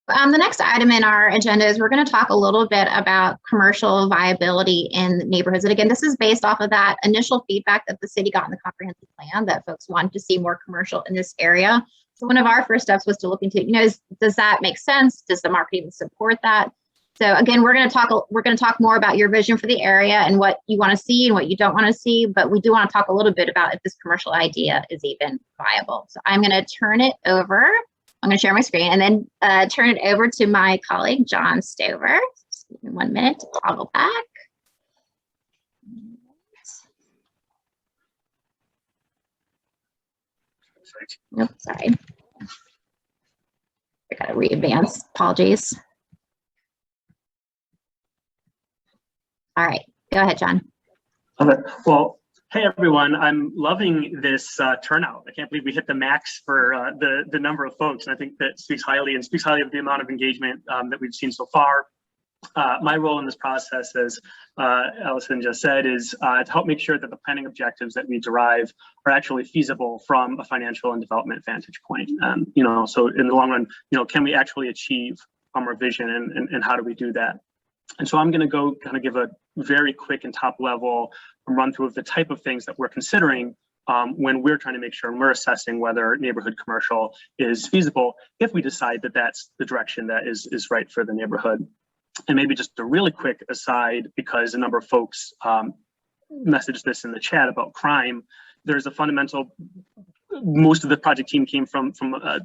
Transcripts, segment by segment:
The next item in our agenda is we're going to talk a little bit about commercial viability in neighborhoods. And again, this is based off of that initial feedback that the city got in the comprehensive plan that folks wanted to see more commercial in this area. So one of our first steps was to look into, does that make sense? Does the market even support that? So again, we're going to talk more about your vision for the area and what you want to see and what you don't want to see, but we do want to talk a little bit about if this commercial idea is even viable. So I'm going to turn it over. I'm going to share my screen and then turn it over to my colleague, John Stover. Just give me 1 minute to toggle back. Nope, sorry. I got to re-advance. Apologies. All right, go ahead, John. Okay. Well, hey everyone, I'm loving this turnout. I can't believe we hit the max for the number of folks, and I think that speaks highly of the amount of engagement that we've seen so far. My role in this process, as Allison just said, is to help make sure that the planning objectives that we derive are actually feasible from a financial and development vantage point. So in the long run, can we actually achieve our vision, and how do we do that? And so I'm going to go kind of give a very quick and top level run through of the type of things that we're considering when we're trying to make sure we're assessing whether neighborhood commercial is feasible, if we decide that that's the direction that is right for the neighborhood. And maybe just a really quick aside, because a number of folks messaged this in the chat about crime, there's a fundamental, most of the project team came from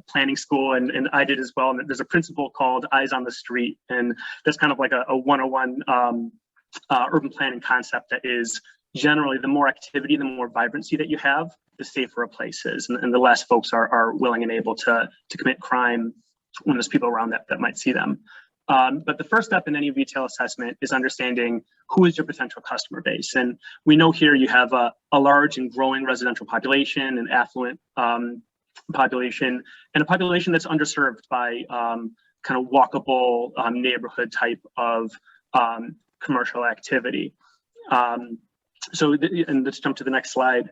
planning school, and I did as well. And there's a principle called eyes on the street. And that's kind of like a 101 urban planning concept that is generally the more activity, the more vibrancy that you have, the safer a place is. And the less folks are willing and able to commit crime when there's people around that might see them. But the first step in any retail assessment is understanding who is your potential customer base. And we know here you have a large and growing residential population, an affluent population, and a population that's underserved by kind of walkable neighborhood type of commercial activity. And let's jump to the next slide.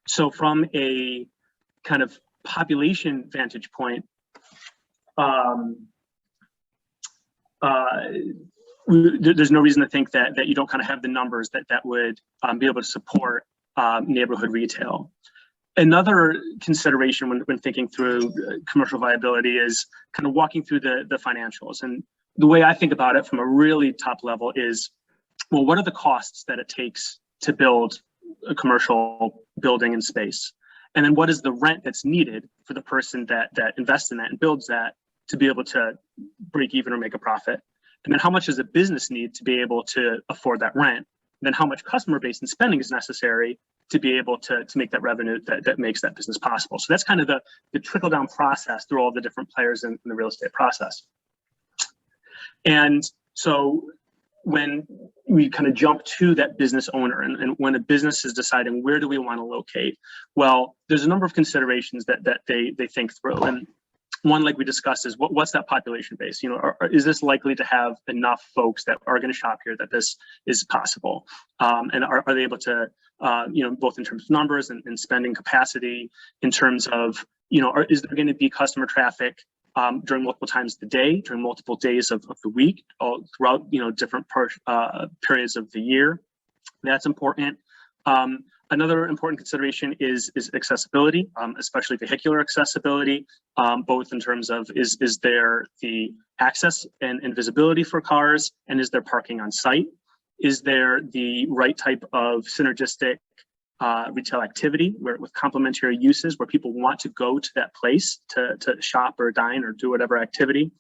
So from a kind of population vantage point, there's no reason to think that you don't kind of have the numbers that would be able to support neighborhood retail. Another consideration when thinking through commercial viability is kind of walking through the financials. And the way I think about it from a really top level is, well, what are the costs that it takes to build a commercial building and space? And then what is the rent that's needed for the person that invests in that and builds that to be able to break even or make a profit? And then how much does a business need to be able to afford that rent? And then how much customer base and spending is necessary to be able to make that revenue that makes that business possible? So that's kind of the trickle down process through all the different players in the real estate process. And so when we kind of jump to that business owner and when a business is deciding where do we want to locate, well, there's a number of considerations that they think through. And one, like we discussed, is what's that population base? Is this likely to have enough folks that are going to shop here that this is possible? And are they able to, both in terms of numbers and spending capacity, in terms of, is there going to be customer traffic during multiple times of the day, during multiple days of the week, all throughout, different periods of the year? That's important. Another important consideration is accessibility, especially vehicular accessibility, both in terms of is there the access and visibility for cars, and is there parking on site? Is there the right type of synergistic retail activity with complementary uses where people want to go to that place to shop or dine or do whatever activity?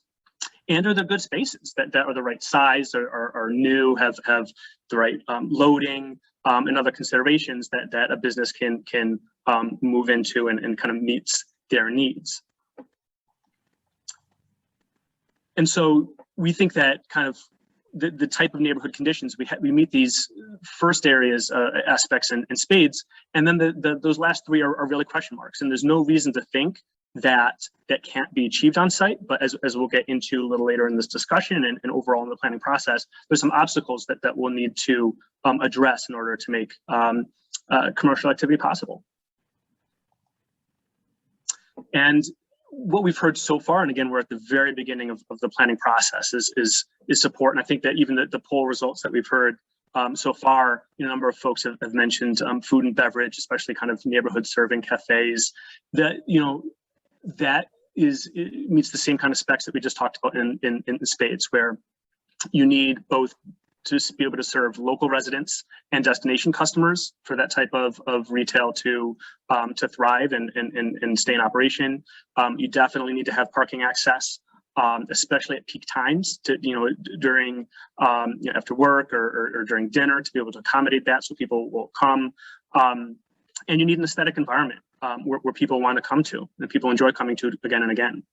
And are there good spaces that are the right size, or are new, have the right loading, and other considerations that a business can move into and kind of meets their needs? And so we think that kind of the type of neighborhood conditions, we meet these first areas, aspects in spades, and then those last three are really question marks. And there's no reason to think that can't be achieved on site, but as we'll get into a little later in this discussion and overall in the planning process, there's some obstacles that we'll need to address in order to make commercial activity possible. And what we've heard so far, and again, we're at the very beginning of the planning process, is support. And I think that even the poll results that we've heard so far, a number of folks have mentioned food and beverage, especially kind of neighborhood serving cafes, that, that it meets the same kind of specs that we just talked about in spades, where you need both to be able to serve local residents and destination customers for that type of retail to thrive and stay in operation. You definitely need to have parking access, especially at peak times, to during after work or during dinner, to be able to accommodate that so people will come. And you need an aesthetic environment where people want to come to and people enjoy coming to again and again.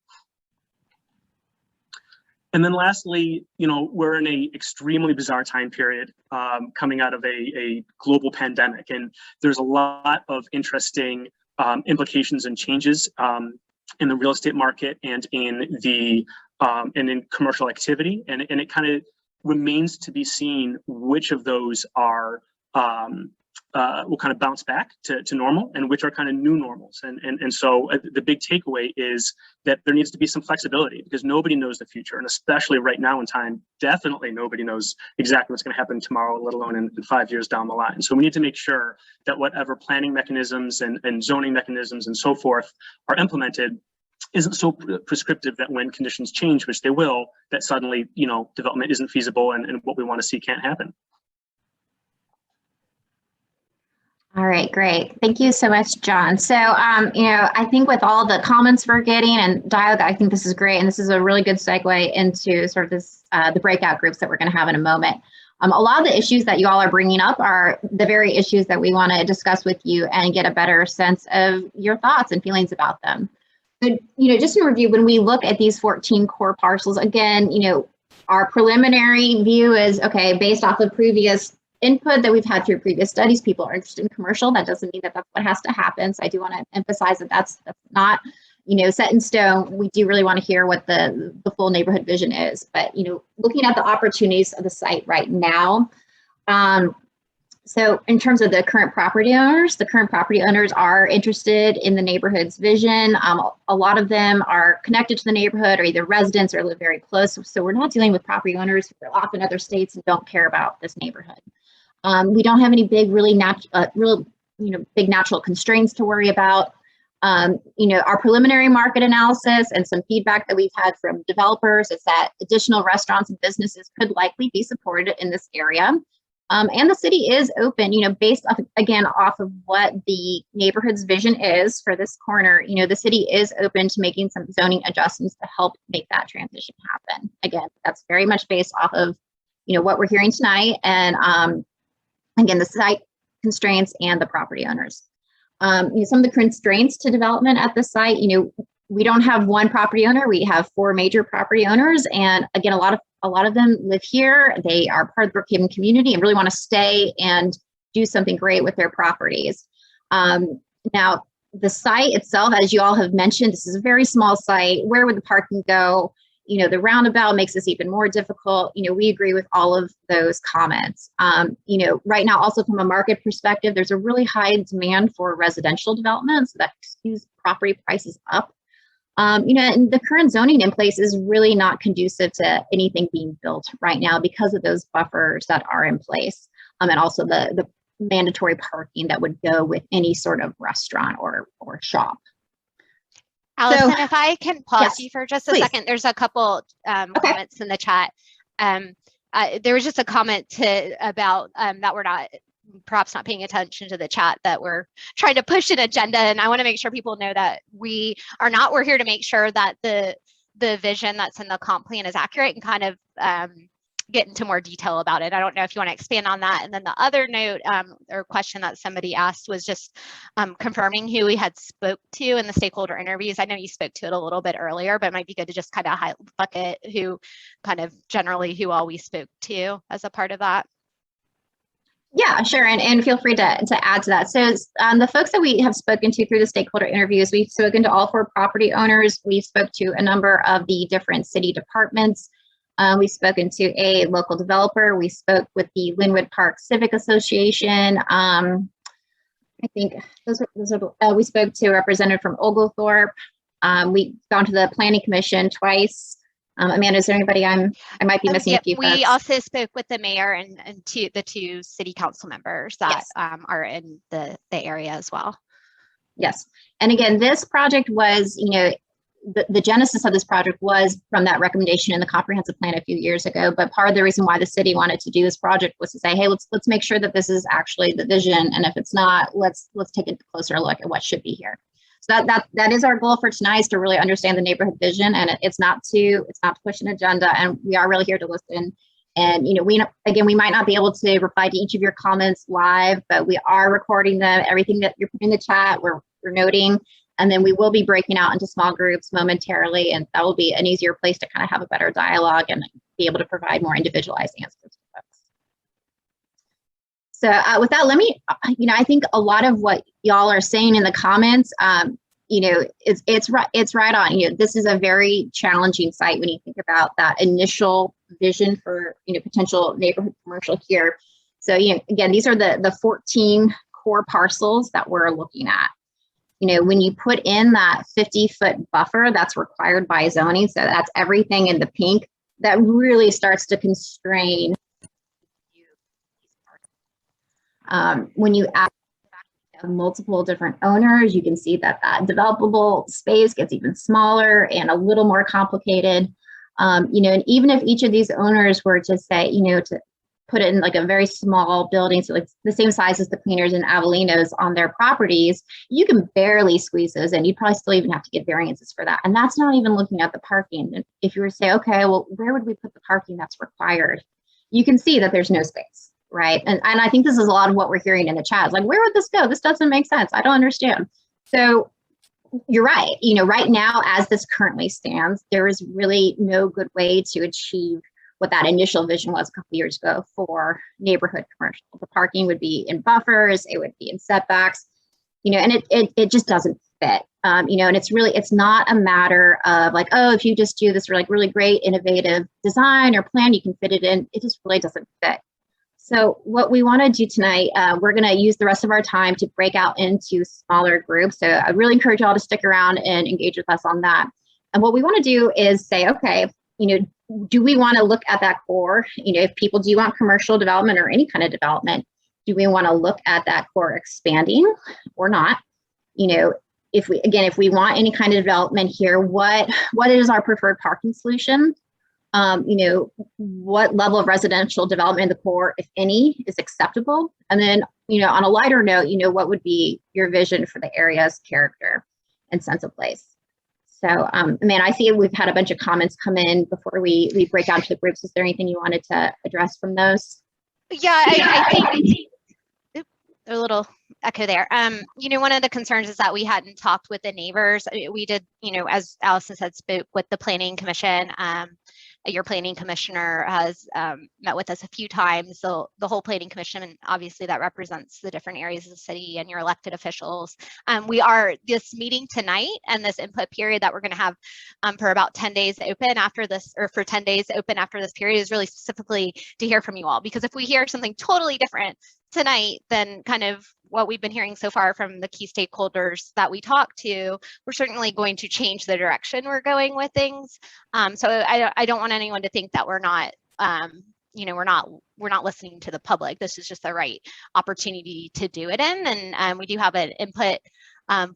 And then lastly, we're in a extremely bizarre time period coming out of a global pandemic, and there's a lot of interesting implications and changes in the real estate market and in commercial activity, and it kind of remains to be seen which of those are will kind of bounce back to normal and which are kind of new normals. And so the big takeaway is that there needs to be some flexibility, because nobody knows the future, and especially right now in time, definitely nobody knows exactly what's going to happen tomorrow, let alone in 5 years down the line. So we need to make sure that whatever planning mechanisms and zoning mechanisms and so forth are implemented isn't so prescriptive that when conditions change, which they will, that suddenly development isn't feasible and what we want to see can't happen. All right, great. Thank you so much, John. So, I think with all the comments we're getting and dialogue, I think this is great. And this is a really good segue into sort of this, the breakout groups that we're going to have in a moment. A lot of the issues that you all are bringing up are the very issues that we want to discuss with you and get a better sense of your thoughts and feelings about them. So, just in review, when we look at these 14 core parcels, again, our preliminary view is, okay, based off of previous input that we've had through previous studies, people are interested in commercial. That doesn't mean that that's what has to happen. So I do want to emphasize that that's not, set in stone. We do really want to hear what the full neighborhood vision is. But, looking at the opportunities of the site right now, so in terms of the current property owners are interested in the neighborhood's vision. A lot of them are connected to the neighborhood or either residents or live very close. So we're not dealing with property owners who are off in other states and don't care about this neighborhood. We don't have any big, big natural constraints to worry about. Our preliminary market analysis and some feedback that we've had from developers is that additional restaurants and businesses could likely be supported in this area. And the city is open, based off, again, off of what the neighborhood's vision is for this corner. The city is open to making some zoning adjustments to help make that transition happen. Again, that's very much based off of, what we're hearing tonight. And again, the site constraints and the property owners. Some of the constraints to development at the site, we don't have one property owner. We have 4 major property owners. And again, a lot of them live here. They are part of the Brookhaven community and really want to stay and do something great with their properties. Now, the site itself, as you all have mentioned, this is a very small site. Where would the parking go? The roundabout makes this even more difficult. We agree with all of those comments. Right now, also from a market perspective, there's a really high demand for residential development, so that skews property prices up. And the current zoning in place is really not conducive to anything being built right now because of those buffers that are in place, and also the mandatory parking that would go with any sort of restaurant or shop. Allison, if I can pause yes, you for just a please. second, there's a couple comments in the chat. There was just a comment about that we're perhaps not paying attention to the chat, that we're trying to push an agenda. And I want to make sure people know that we are not. We're here to make sure that the vision that's in the comp plan is accurate and kind of get into more detail about it. I don't know if you want to expand on that. And then the other note or question that somebody asked was just confirming who we had spoke to in the stakeholder interviews. I know you spoke to it a little bit earlier, but it might be good to just kind of bucket who all we spoke to as a part of that. Yeah, sure. And feel free to add to that. So the folks that we have spoken to through the stakeholder interviews, we've spoken to all 4 property owners. We spoke to a number of the different city departments. We've spoken to a local developer. We spoke with the Linwood Park Civic Association. I think we spoke to a representative from Oglethorpe. We've gone to the Planning Commission twice. Amanda, is there anybody I might be missing a few We folks? also spoke with the mayor and the two city council members that Yes. are in the area as well. Yes. And again, this project was, the genesis of this project was from that recommendation in the comprehensive plan a few years ago. But part of the reason why the city wanted to do this project was to say, hey, let's make sure that this is actually the vision. And if it's not, let's take a closer look at what should be here. So that is our goal for tonight, is to really understand the neighborhood vision, and it's not to push an agenda, and we are really here to listen. And we might not be able to reply to each of your comments live, but we are recording them. Everything that you're putting in the chat, we're noting, and then we will be breaking out into small groups momentarily, and that will be an easier place to kind of have a better dialogue and be able to provide more individualized answers to folks. So with that, let me, I think a lot of what y'all are saying in the comments, it's right on. This is a very challenging site when you think about that initial vision for, potential neighborhood commercial here. So, again, these are the 14 core parcels that we're looking at. When you put in that 50-foot buffer that's required by zoning, so that's everything in the pink, that really starts to constrain. When you add multiple different owners, you can see that developable space gets even smaller and a little more complicated. And even if each of these owners were to say, to put it in like a very small building, so like the same size as the Cleaners and Avelinos on their properties, you can barely squeeze those in. You'd probably still even have to get variances for that. And that's not even looking at the parking. And if you were to say, okay, well, where would we put the parking that's required? You can see that there's no space. Right. And I think this is a lot of what we're hearing in the chat. It's like, where would this go? This doesn't make sense. I don't understand. So you're right. Right now, as this currently stands, there is really no good way to achieve what that initial vision was a couple years ago for neighborhood commercial. The parking would be in buffers, it would be in setbacks, and it just doesn't fit. And it's not a matter of like, oh, if you just do this really great innovative design or plan, you can fit it in. It just really doesn't fit. So what we want to do tonight, we're going to use the rest of our time to break out into smaller groups. So I really encourage y'all to stick around and engage with us on that. And what we want to do is say, okay, do we want to look at that core? If people do want commercial development or any kind of development, do we want to look at that core expanding or not? If we want any kind of development here, what is our preferred parking solution? What level of residential development in the core, if any, is acceptable? And then, on a lighter note, what would be your vision for the area's character and sense of place? So, Amanda, I see we've had a bunch of comments come in before we break out to the groups. Is there anything you wanted to address from those? Yeah, I think a little echo there. One of the concerns is that we hadn't talked with the neighbors. We did, as Allison said, spoke with the Planning Commission. Your planning commissioner has met with us a few times. So the whole planning commission, and obviously that represents the different areas of the city and your elected officials. This meeting tonight and this input period that we're going to have for about 10 days open after this, or for 10 days open after this period, is really specifically to hear from you all. Because if we hear something totally different tonight than kind of what we've been hearing so far from the key stakeholders that we talked to, we're certainly going to change the direction we're going with things. So I don't want anyone to think that we're not, we're not listening to the public. This is just the right opportunity to do it in. And we do have an input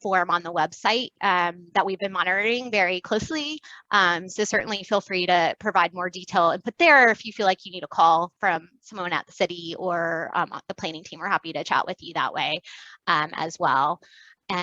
form on the website that we've been monitoring very closely. So certainly feel free to provide more detail input there. If you feel like you need a call from someone at the city or the planning team, we're happy to chat with you that way as well.